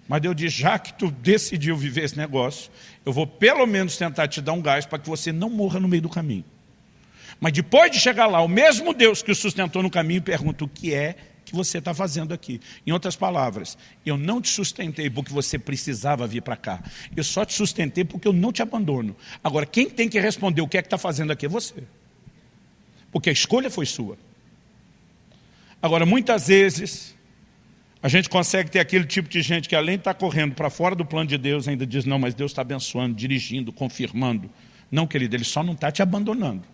Mas Deus diz, já que tu decidiu viver esse negócio, eu vou pelo menos tentar te dar um gás para que você não morra no meio do caminho. Mas depois de chegar lá, o mesmo Deus que o sustentou no caminho pergunta: o que é que você está fazendo aqui? Em outras palavras, eu não te sustentei porque você precisava vir para cá. Eu só te sustentei porque eu não te abandono. Agora, quem tem que responder o que é que está fazendo aqui é você. Porque a escolha foi sua. Agora, muitas vezes, a gente consegue ter aquele tipo de gente que, além de estar correndo para fora do plano de Deus, ainda diz: não, mas Deus está abençoando, dirigindo, confirmando. Não, querido, Ele só não está te abandonando.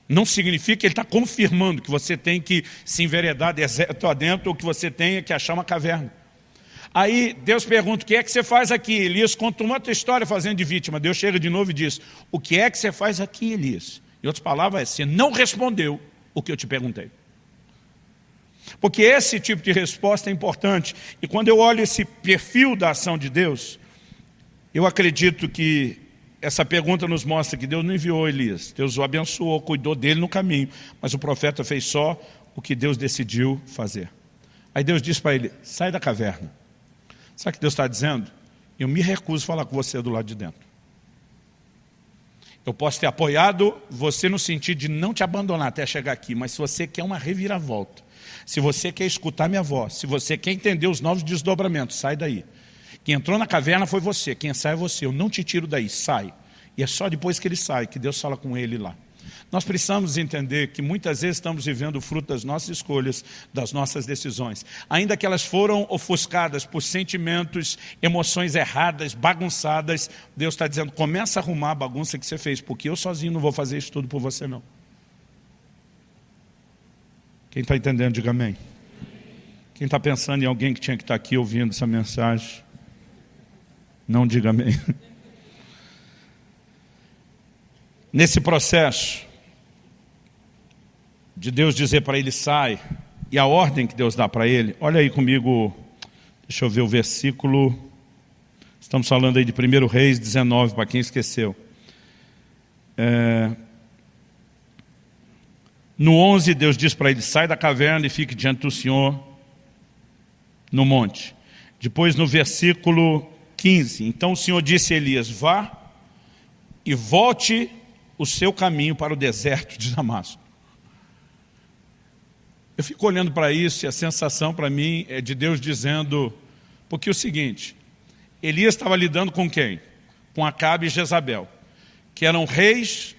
Não significa que Ele está confirmando que você tem que se enveredar deserto adentro ou que você tenha que achar uma caverna. Aí Deus pergunta: o que é que você faz aqui? Elias conta uma outra história fazendo de vítima. Deus chega de novo e diz: o que é que você faz aqui, Elias? Em outras palavras, você não respondeu o que eu te perguntei. Porque esse tipo de resposta é importante. E quando eu olho esse perfil da ação de Deus, eu acredito que essa pergunta nos mostra que Deus não enviou Elias. Deus o abençoou, cuidou dele no caminho. Mas o profeta fez só o que Deus decidiu fazer. Aí Deus disse para ele: sai da caverna. Sabe o que Deus está dizendo? Eu me recuso a falar com você do lado de dentro. Eu posso ter apoiado você no sentido de não te abandonar até chegar aqui. Mas se você quer uma reviravolta, se você quer escutar minha voz, se você quer entender os novos desdobramentos, sai daí. Quem entrou na caverna foi você, quem sai é você. Eu não te tiro daí, sai. E é só depois que ele sai que Deus fala com ele lá. Nós precisamos entender que muitas vezes estamos vivendo o fruto das nossas escolhas, das nossas decisões. Ainda que elas foram ofuscadas por sentimentos, emoções erradas, bagunçadas, Deus está dizendo: começa a arrumar a bagunça que você fez, porque eu sozinho não vou fazer isso tudo por você não. Quem está entendendo, diga amém. Quem está pensando em alguém que tinha que estar aqui ouvindo essa mensagem, não diga amém. Nesse processo de Deus dizer para ele: sai, e a ordem que Deus dá para ele, olha aí comigo, deixa eu ver o versículo, estamos falando aí de 1 Reis 19, para quem esqueceu. No 11, Deus diz para ele: sai da caverna e fique diante do Senhor no monte. Depois no versículo 15, então o Senhor disse a Elias: vá e volte o seu caminho para o deserto de Damasco. Eu fico olhando para isso e a sensação para mim é de Deus dizendo, porque é o seguinte, Elias estava lidando com quem? Com Acabe e Jezabel, que eram reis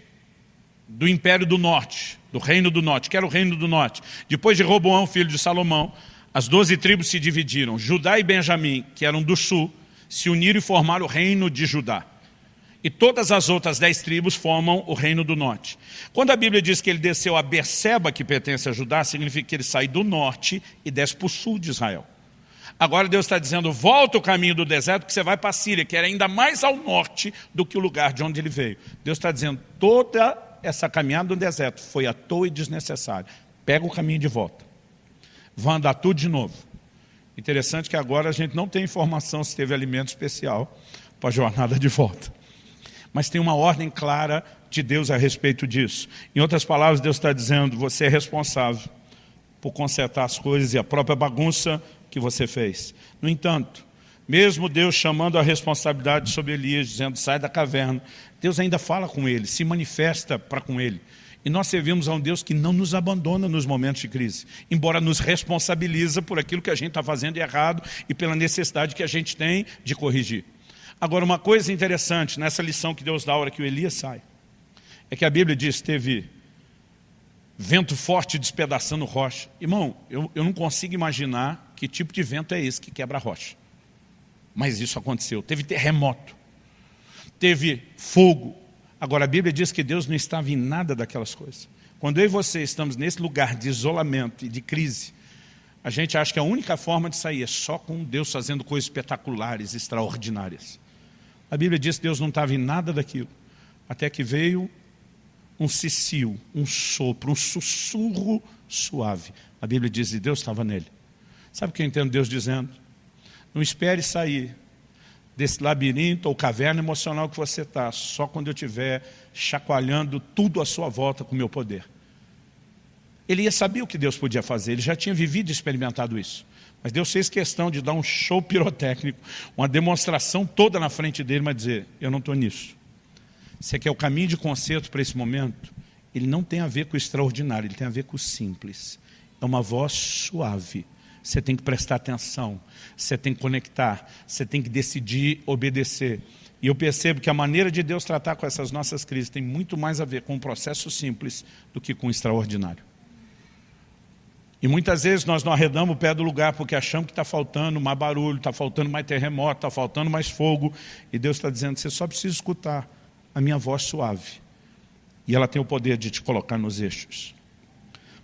do Império do Norte, do Reino do Norte, que era o Reino do Norte. Depois de Roboão, filho de Salomão, as 12 tribos se dividiram. Judá e Benjamim, que eram do sul, se uniram e formaram o Reino de Judá. E todas as outras 10 tribos formam o Reino do Norte. Quando a Bíblia diz que ele desceu a Berseba, que pertence a Judá, significa que ele sai do norte e desce para o sul de Israel. Agora Deus está dizendo: volta o caminho do deserto, que você vai para a Síria, que era ainda mais ao norte do que o lugar de onde ele veio. Deus está dizendo: toda essa caminhada no deserto foi à toa e desnecessária. Pega o caminho de volta. Vai andar tudo de novo. Interessante que agora a gente não tem informação se teve alimento especial para a jornada de volta. Mas tem uma ordem clara de Deus a respeito disso. Em outras palavras, Deus está dizendo: você é responsável por consertar as coisas e a própria bagunça que você fez. No entanto, mesmo Deus chamando a responsabilidade sobre Elias, dizendo: sai da caverna, Deus ainda fala com ele, se manifesta para com ele. E nós servimos a um Deus que não nos abandona nos momentos de crise, embora nos responsabiliza por aquilo que a gente está fazendo errado e pela necessidade que a gente tem de corrigir. Agora, uma coisa interessante nessa lição que Deus dá a hora que o Elias sai, é que a Bíblia diz que teve vento forte despedaçando rocha. Irmão, eu não consigo imaginar que tipo de vento é esse que quebra a rocha. Mas isso aconteceu. Teve terremoto, teve fogo. Agora, a Bíblia diz que Deus não estava em nada daquelas coisas. Quando eu e você estamos nesse lugar de isolamento e de crise, a gente acha que a única forma de sair é só com Deus fazendo coisas espetaculares, extraordinárias. A Bíblia diz que Deus não estava em nada daquilo, até que veio um cicio, um sopro, um sussurro suave. A Bíblia diz que Deus estava nele. Sabe o que eu entendo Deus dizendo? Não espere sair desse labirinto ou caverna emocional que você está, só quando eu estiver chacoalhando tudo à sua volta com o meu poder. Ele ia saber o que Deus podia fazer, ele já tinha vivido e experimentado isso. Mas Deus fez questão de dar um show pirotécnico, uma demonstração toda na frente dele, mas dizer: eu não estou nisso. Você quer o caminho de conserto para esse momento? ele não tem a ver com o extraordinário, ele tem a ver com o simples. É uma voz suave. Você tem que prestar atenção, você tem que conectar, você tem que decidir obedecer. E eu percebo que a maneira de Deus tratar com essas nossas crises tem muito mais a ver com um processo simples do que com o extraordinário. E muitas vezes nós não arredamos o pé do lugar porque achamos que está faltando mais barulho, está faltando mais terremoto, está faltando mais fogo. E Deus está dizendo, você só precisa escutar a minha voz suave. E ela tem o poder de te colocar nos eixos.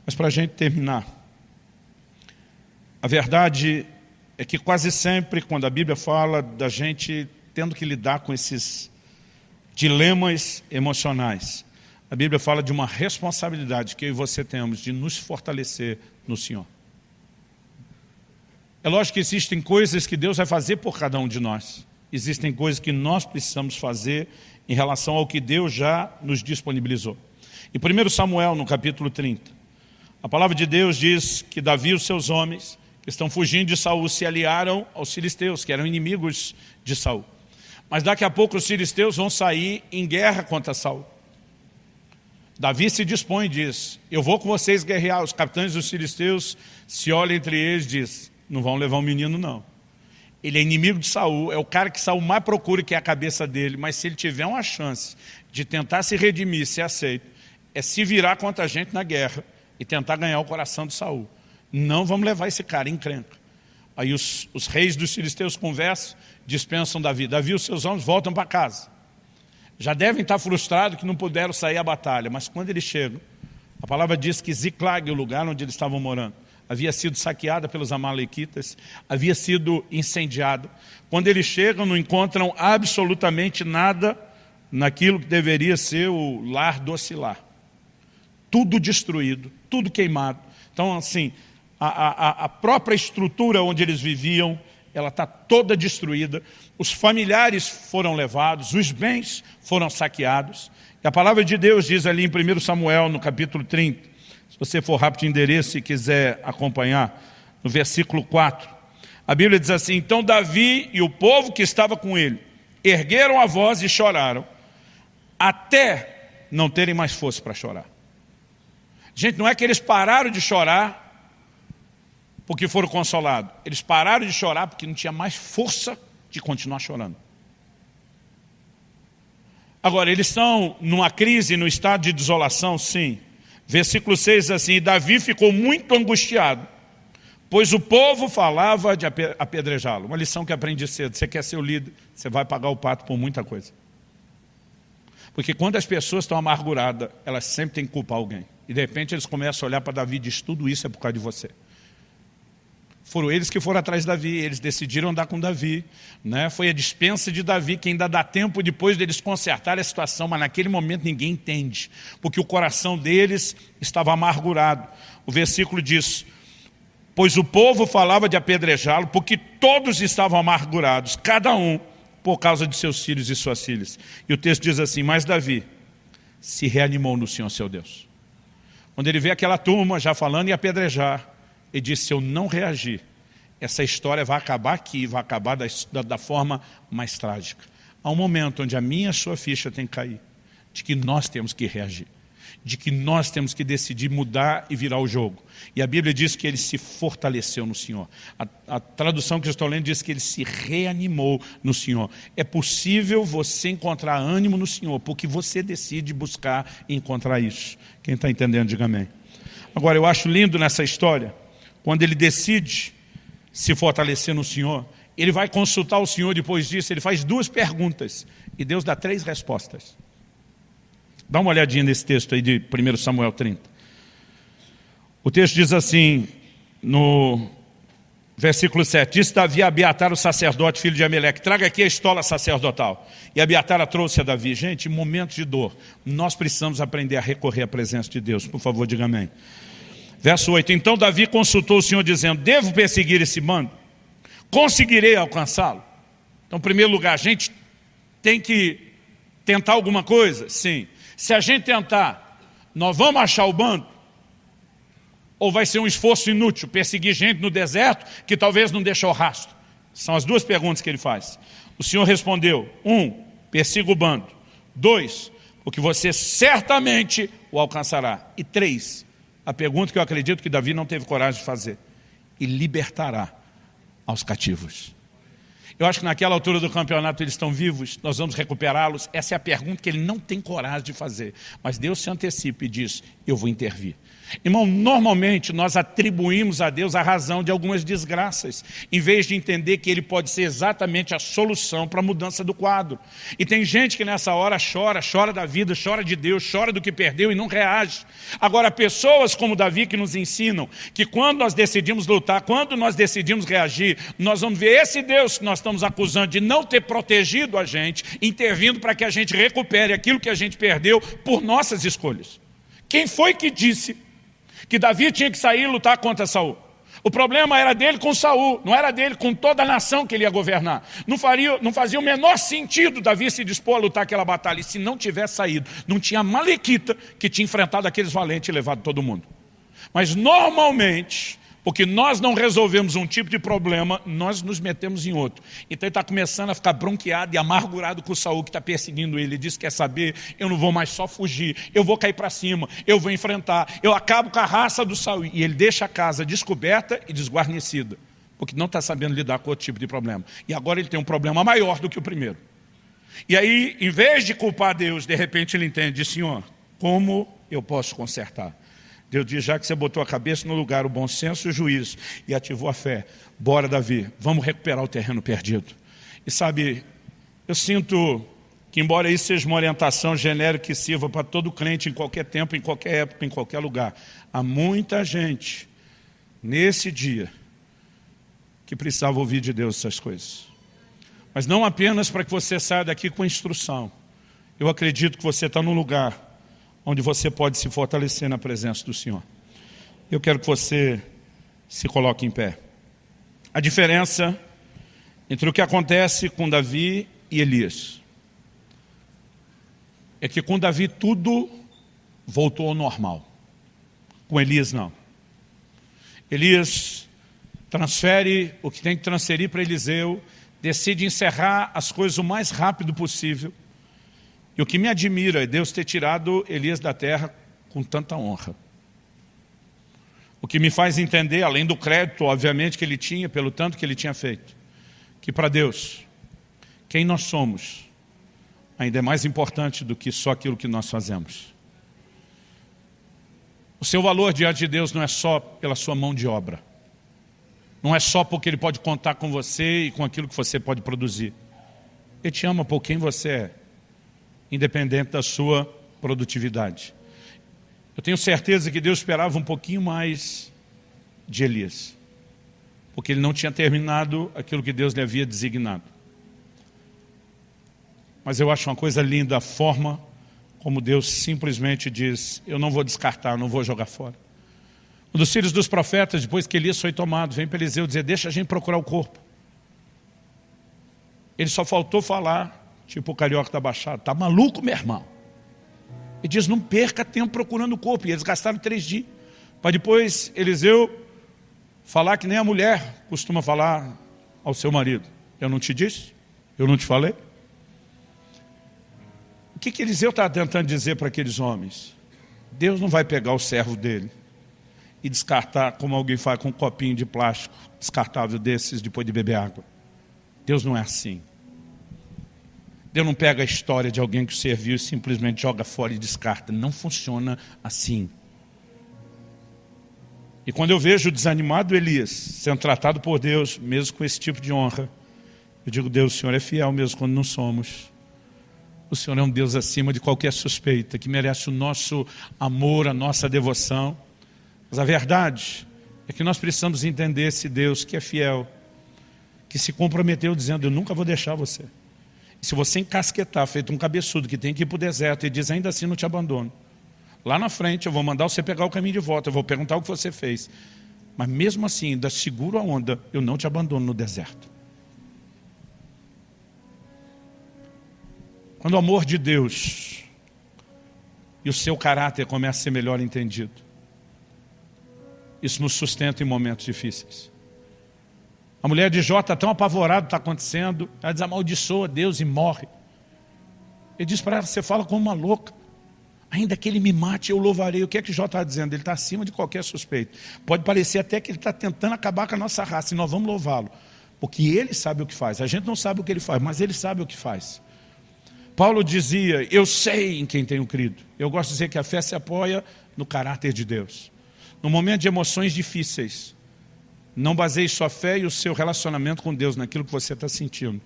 Mas para a gente terminar, a verdade é que quase sempre, quando a Bíblia fala da gente tendo que lidar com esses dilemas emocionais, a Bíblia fala de uma responsabilidade que eu e você temos de nos fortalecer no Senhor. É lógico que existem coisas que Deus vai fazer por cada um de nós. Existem coisas que nós precisamos fazer em relação ao que Deus já nos disponibilizou. Em 1 Samuel, no capítulo 30, a palavra de Deus diz que Davi e os seus homens, que estão fugindo de Saul, se aliaram aos filisteus, que eram inimigos de Saul. Mas daqui a pouco os filisteus vão sair em guerra contra Saul. Davi se dispõe e diz, eu vou com vocês guerrear. Os capitães dos filisteus se olham entre eles e dizem, não vão levar um menino não. Ele é inimigo de Saul, é o cara que Saul mais procura, que é a cabeça dele, mas se ele tiver uma chance de tentar se redimir, ser aceito, é se virar contra a gente na guerra e tentar ganhar o coração de Saul. Não vamos levar esse cara em encrenca. Aí os reis dos filisteus conversam, dispensam Davi. Davi e os seus homens voltam para casa. Já devem estar frustrados que não puderam sair à batalha, mas quando eles chegam, a palavra diz que Ziclag, o lugar onde eles estavam morando, havia sido saqueada pelos amalequitas, havia sido incendiada. Quando eles chegam, não encontram absolutamente nada naquilo que deveria ser o lar doce lar. Tudo destruído, tudo queimado. Então, assim, a própria estrutura onde eles viviam, ela está toda destruída. Os familiares foram levados, os bens foram saqueados. E a palavra de Deus diz ali em 1 Samuel, no capítulo 30, se você for rápido de endereço e quiser acompanhar, no versículo 4, a Bíblia diz assim, então Davi e o povo que estava com ele ergueram a voz e choraram, até não terem mais força para chorar. Gente, não é que eles pararam de chorar porque foram consolados. Eles pararam de chorar porque não tinha mais força de continuar chorando. Agora, eles estão numa crise, num estado de desolação, sim. Versículo 6 diz assim, Davi ficou muito angustiado, pois o povo falava de apedrejá-lo. Uma lição que aprendi cedo, você quer ser o líder, você vai pagar o pato por muita coisa. Porque quando as pessoas estão amarguradas, elas sempre têm que culpar alguém. E de repente eles começam a olhar para Davi e dizem, tudo isso é por causa de você. Foram eles que foram atrás de Davi, eles decidiram andar com Davi, né? Foi a dispensa de Davi que ainda dá tempo depois deles consertarem a situação, mas naquele momento ninguém entende, porque o coração deles estava amargurado. O versículo diz, pois o povo falava de apedrejá-lo, porque todos estavam amargurados, cada um por causa de seus filhos e suas filhas. E o texto diz assim, mas Davi se reanimou no Senhor seu Deus. Quando ele vê aquela turma já falando em apedrejar, ele disse, se eu não reagir, essa história vai acabar aqui, vai acabar da forma mais trágica. Há um momento onde a minha e a sua ficha tem que cair, de que nós temos que reagir, de que nós temos que decidir mudar e virar o jogo. E a Bíblia diz que ele se fortaleceu no Senhor. A tradução que eu estou lendo diz que ele se reanimou no Senhor. É possível você encontrar ânimo no Senhor, porque você decide buscar e encontrar isso. Quem está entendendo, diga amém. Agora, eu acho lindo nessa história, quando ele decide se fortalecer no Senhor, ele vai consultar o Senhor depois disso, ele faz 2 perguntas, e Deus dá 3 respostas. Dá uma olhadinha nesse texto aí de 1 Samuel 30. O texto diz assim, no versículo 7, disse Davi a Abiatar, o sacerdote, filho de Ameleque, traga aqui a estola sacerdotal. E Abiatar a trouxe a Davi. Gente, em momentos de dor, nós precisamos aprender a recorrer à presença de Deus. Por favor, diga amém. Verso 8, então Davi consultou o Senhor dizendo, devo perseguir esse bando? Conseguirei alcançá-lo? Então, em primeiro lugar, a gente tem que tentar alguma coisa? Sim. Se a gente tentar, nós vamos achar o bando? Ou vai ser um esforço inútil, perseguir gente no deserto que talvez não deixe o rastro? São as 2 perguntas que ele faz. O Senhor respondeu, 1, persiga o bando. 2, porque você certamente o alcançará. E 3, a pergunta que eu acredito que Davi não teve coragem de fazer: e libertará aos cativos. Eu acho que naquela altura do campeonato eles estão vivos, nós vamos recuperá-los. Essa é a pergunta que ele não tem coragem de fazer. Mas Deus se antecipa e diz: eu vou intervir. Irmão, normalmente nós atribuímos a Deus a razão de algumas desgraças, em vez de entender que Ele pode ser exatamente a solução para a mudança do quadro. E tem gente que nessa hora chora da vida, chora de Deus, chora do que perdeu e não reage. Agora, pessoas como Davi que nos ensinam que quando nós decidimos lutar, quando nós decidimos reagir, nós vamos ver esse Deus que nós estamos acusando de não ter protegido a gente, intervindo para que a gente recupere aquilo que a gente perdeu por nossas escolhas. Quem foi que disse que Davi tinha que sair e lutar contra Saul? O problema era dele com Saul, não era dele com toda a nação que ele ia governar. Não fazia o menor sentido Davi se dispor a lutar aquela batalha. E se não tivesse saído, não tinha Malequita que tinha enfrentado aqueles valentes e levado todo mundo. Mas normalmente, porque nós não resolvemos um tipo de problema, nós nos metemos em outro. Então ele está começando a ficar bronqueado e amargurado com o Saul que está perseguindo ele. Ele diz: quer saber, eu não vou mais só fugir, eu vou cair para cima, eu vou enfrentar, eu acabo com a raça do Saul. E ele deixa a casa descoberta e desguarnecida, porque não está sabendo lidar com outro tipo de problema. E agora ele tem um problema maior do que o primeiro. E aí, em vez de culpar Deus, de repente ele entende: Senhor, como eu posso consertar? Deus diz: já que você botou a cabeça no lugar, o bom senso e o juízo, e ativou a fé, bora, Davi, vamos recuperar o terreno perdido. E sabe, eu sinto que, embora isso seja uma orientação genérica que sirva para todo crente em qualquer tempo, em qualquer época, em qualquer lugar, há muita gente nesse dia que precisava ouvir de Deus essas coisas. Mas não apenas para que você saia daqui com instrução. Eu acredito que você está num lugar onde você pode se fortalecer na presença do Senhor. Eu quero que você se coloque em pé. A diferença entre o que acontece com Davi e Elias é que com Davi tudo voltou ao normal. Com Elias não. Elias transfere o que tem que transferir para Eliseu, decide encerrar as coisas o mais rápido possível. E o que me admira é Deus ter tirado Elias da terra com tanta honra. O que me faz entender, além do crédito, obviamente, que ele tinha, pelo tanto que ele tinha feito, que para Deus, quem nós somos, ainda é mais importante do que só aquilo que nós fazemos. O seu valor diante de Deus não é só pela sua mão de obra. Não é só porque Ele pode contar com você e com aquilo que você pode produzir. Ele te ama por quem você é, independente da sua produtividade. Eu tenho certeza que Deus esperava um pouquinho mais de Elias, porque ele não tinha terminado aquilo que Deus lhe havia designado. Mas eu acho uma coisa linda a forma como Deus simplesmente diz: eu não vou descartar, não vou jogar fora. Um dos filhos dos profetas, depois que Elias foi tomado, vem para Eliseu dizer: deixa a gente procurar o corpo. Ele só faltou falar, tipo o carioca da Baixada: tá maluco, meu irmão? Ele diz: não perca tempo procurando o corpo. E eles gastaram 3 dias. Para depois Eliseu falar que nem a mulher costuma falar ao seu marido: eu não te disse? Eu não te falei? O que Eliseu está tentando dizer para aqueles homens? Deus não vai pegar o servo dele e descartar como alguém faz com um copinho de plástico descartável desses depois de beber água. Deus não é assim. Deus não pega a história de alguém que serviu e simplesmente joga fora e descarta. Não funciona assim. E quando eu vejo o desanimado Elias sendo tratado por Deus, mesmo com esse tipo de honra, eu digo: Deus, o Senhor é fiel mesmo quando não somos. O Senhor é um Deus acima de qualquer suspeita, que merece o nosso amor, a nossa devoção. Mas a verdade é que nós precisamos entender esse Deus que é fiel, que se comprometeu dizendo: eu nunca vou deixar você. E se você encasquetar, feito um cabeçudo que tem que ir para o deserto e diz: ainda assim não te abandono, lá na frente eu vou mandar você pegar o caminho de volta, eu vou perguntar o que você fez, mas mesmo assim ainda seguro a onda, eu não te abandono no deserto. Quando o amor de Deus e o seu caráter começam a ser melhor entendido, isso nos sustenta em momentos difíceis. A mulher de Jó está tão apavorada do que está acontecendo, ela diz: amaldiçoa Deus e morre. Ele diz para ela: você fala como uma louca. Ainda que ele me mate, eu louvarei. O que é que Jó está dizendo? Ele está acima de qualquer suspeito. Pode parecer até que ele está tentando acabar com a nossa raça, e nós vamos louvá-lo. Porque ele sabe o que faz. A gente não sabe o que ele faz, mas ele sabe o que faz. Paulo dizia, eu sei em quem tenho crido. Eu gosto de dizer que a fé se apoia no caráter de Deus. No momento de emoções difíceis, não baseie sua fé e o seu relacionamento com Deus naquilo que você está sentindo.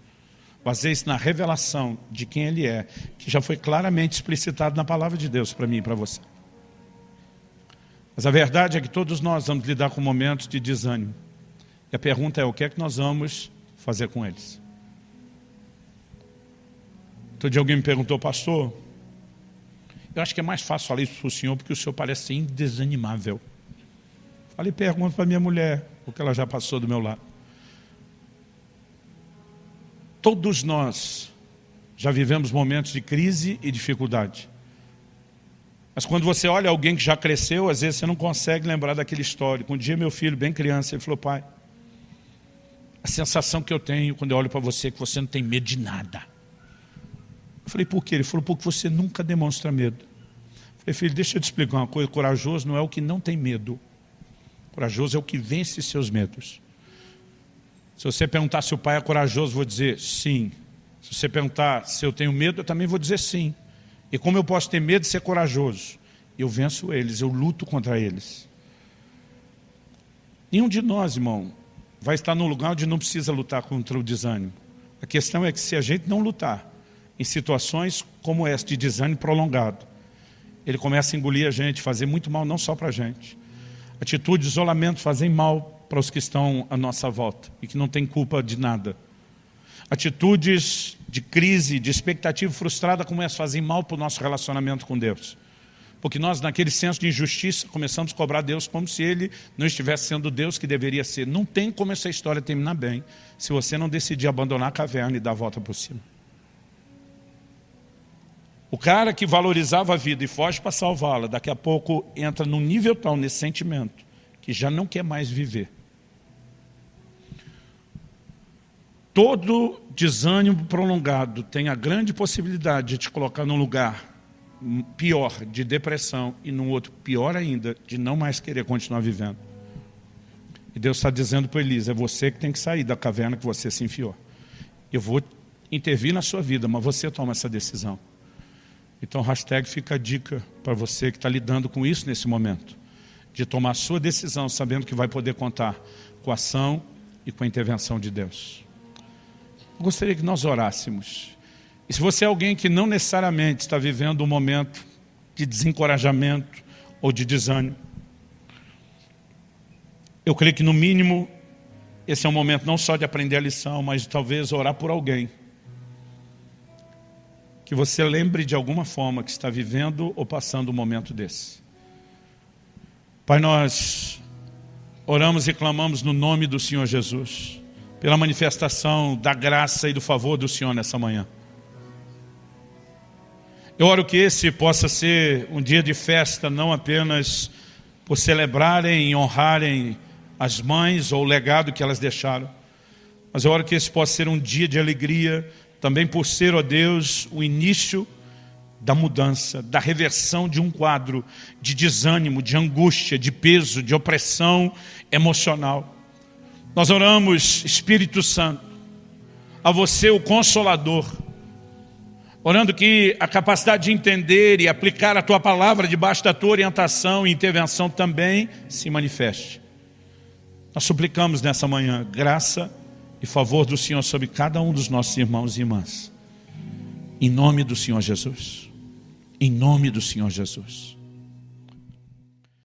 Baseie-se na revelação de quem Ele é, que já foi claramente explicitado na palavra de Deus para mim e para você. Mas a verdade é que todos nós vamos lidar com momentos de desânimo. E a pergunta é, o que é que nós vamos fazer com eles? Outro dia alguém me perguntou, pastor, eu acho que é mais fácil falar isso para o senhor, porque o senhor parece ser indesanimável. Falei, pergunta para minha mulher, porque ela já passou do meu lado. Todos nós já vivemos momentos de crise e dificuldade. Mas quando você olha alguém que já cresceu, às vezes você não consegue lembrar daquele histórico. Um dia meu filho, bem criança, ele falou, pai, a sensação que eu tenho quando eu olho para você é que você não tem medo de nada. Eu falei, por quê? Ele falou, porque você nunca demonstra medo. Eu falei, filho, deixa eu te explicar uma coisa, corajoso não é o que não tem medo. Corajoso é o que vence seus medos. Se você perguntar se o pai é corajoso, eu vou dizer sim. Se você perguntar se eu tenho medo, eu também vou dizer sim. E como eu posso ter medo de ser corajoso? Eu venço eles, eu luto contra eles. Nenhum de nós, irmão, vai estar num lugar onde não precisa lutar contra o desânimo. A questão é que se a gente não lutar em situações como essa de desânimo prolongado, ele começa a engolir a gente, fazer muito mal não só para a gente. Atitude de isolamento fazem mal para os que estão à nossa volta e que não têm culpa de nada. Atitudes de crise, de expectativa frustrada começam a fazer mal para o nosso relacionamento com Deus. Porque nós, naquele senso de injustiça, começamos a cobrar Deus como se Ele não estivesse sendo Deus que deveria ser. Não tem como essa história terminar bem se você não decidir abandonar a caverna e dar a volta por cima. O cara que valorizava a vida e foge para salvá-la, daqui a pouco entra num nível tal nesse sentimento, que já não quer mais viver. Todo desânimo prolongado tem a grande possibilidade de te colocar num lugar pior, de depressão, e num outro pior ainda, de não mais querer continuar vivendo. E Deus está dizendo para Elisa, é você que tem que sair da caverna que você se enfiou. Eu vou intervir na sua vida, mas você toma essa decisão. Então, hashtag fica a dica para você que está lidando com isso nesse momento, de tomar a sua decisão, sabendo que vai poder contar com a ação e com a intervenção de Deus. Eu gostaria que nós orássemos. E se você é alguém que não necessariamente está vivendo um momento de desencorajamento ou de desânimo, eu creio que no mínimo esse é um momento não só de aprender a lição, mas de talvez orar por alguém. Que você lembre de alguma forma que está vivendo ou passando um momento desse. Pai, nós oramos e clamamos no nome do Senhor Jesus, pela manifestação da graça e do favor do Senhor nessa manhã. Eu oro que esse possa ser um dia de festa, não apenas por celebrarem e honrarem as mães ou o legado que elas deixaram, mas eu oro que esse possa ser um dia de alegria, também por ser, ó Deus, o início da mudança, da reversão de um quadro de desânimo, de angústia, de peso, de opressão emocional. Nós oramos, Espírito Santo, a você o Consolador, orando que a capacidade de entender e aplicar a Tua palavra debaixo da Tua orientação e intervenção também se manifeste. Nós suplicamos nessa manhã graça e favor do Senhor sobre cada um dos nossos irmãos e irmãs. Em nome do Senhor Jesus. Em nome do Senhor Jesus.